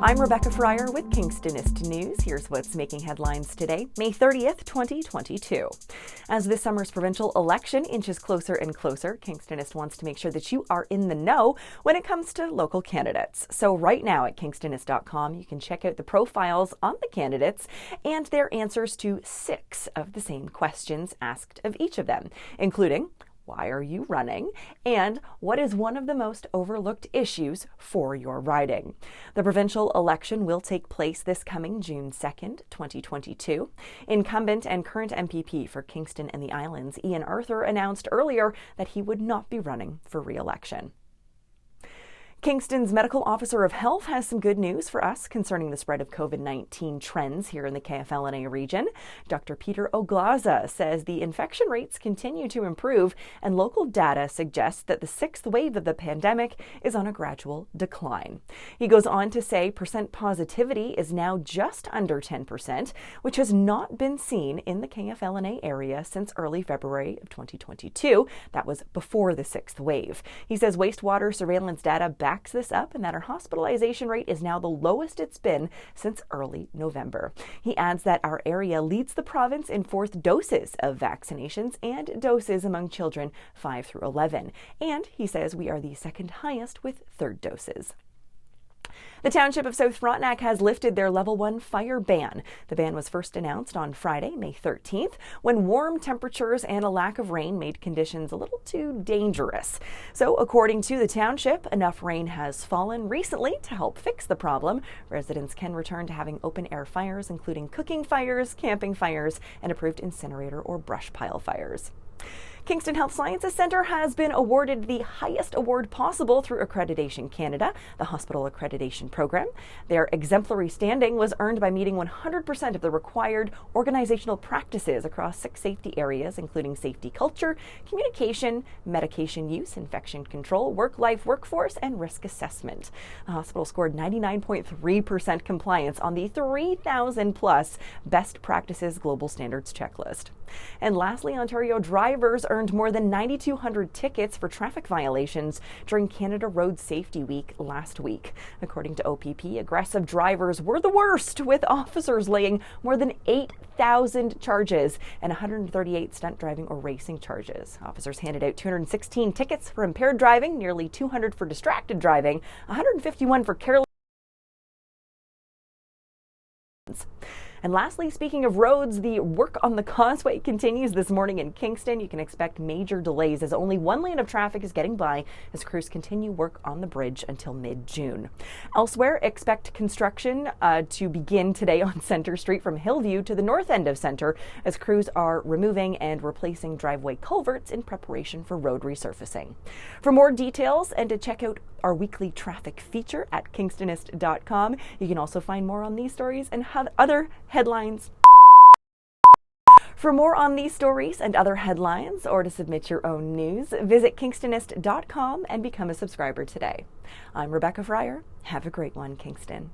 I'm Rebecca Fryer with Kingstonist News. Here's what's making headlines today, May 30th, 2022. As this summer's provincial election inches closer and closer, Kingstonist wants to make sure that you are in the know when it comes to local candidates. So right now at kingstonist.com, you can check out the profiles on the candidates and their answers to 6 of the same questions asked of each of them, including why are you running? And what is one of the most overlooked issues for your riding? The provincial election will take place this coming June 2nd, 2022. Incumbent and current MPP for Kingston and the Islands, Ian Arthur, announced earlier that he would not be running for re-election. Kingston's Medical Officer of Health has some good news for us concerning the spread of COVID-19 trends here in the KFLNA region. Dr. Peter Oglaza says the infection rates continue to improve, and local data suggests that the 6th wave of the pandemic is on a gradual decline. He goes on to say percent positivity is now just under 10%, which has not been seen in the KFLNA area since early February of 2022. That was before the 6th wave. He says wastewater surveillance data backs this up and that our hospitalization rate is now the lowest it's been since early November. He adds that our area leads the province in 4th doses of vaccinations and doses among children 5 through 11. And he says we are the 2nd highest with 3rd doses. The Township of South Frontenac has lifted their Level 1 fire ban. The ban was first announced on Friday, May 13th, when warm temperatures and a lack of rain made conditions a little too dangerous. So, according to the Township, enough rain has fallen recently to help fix the problem. Residents can return to having open-air fires, including cooking fires, camping fires, and approved incinerator or brush pile fires. Kingston Health Sciences Centre has been awarded the highest award possible through Accreditation Canada, the hospital accreditation program. Their exemplary standing was earned by meeting 100% of the required organizational practices across 6 safety areas, including safety culture, communication, medication use, infection control, work-life workforce, and risk assessment. The hospital scored 99.3% compliance on the 3,000-plus best practices global standards checklist. And lastly, Ontario drivers earned more than 9,200 tickets for traffic violations during Canada Road Safety Week last week. According to OPP, aggressive drivers were the worst, with officers laying more than 8,000 charges and 138 stunt driving or racing charges. Officers handed out 216 tickets for impaired driving, nearly 200 for distracted driving, 151 for careless. And lastly, speaking of roads, the work on the causeway continues this morning in Kingston. You can expect major delays as only one lane of traffic is getting by as crews continue work on the bridge until mid-June. Elsewhere, expect construction to begin today on Centre Street from Hillview to the north end of Centre as crews are removing and replacing driveway culverts in preparation for road resurfacing. For more details and to check out our weekly traffic feature at kingstonist.com, you can also find more on these stories and other headlines. For more on these stories and other headlines, or to submit your own news, visit kingstonist.com and become a subscriber today. I'm Rebecca Fryer. Have a great one, Kingston.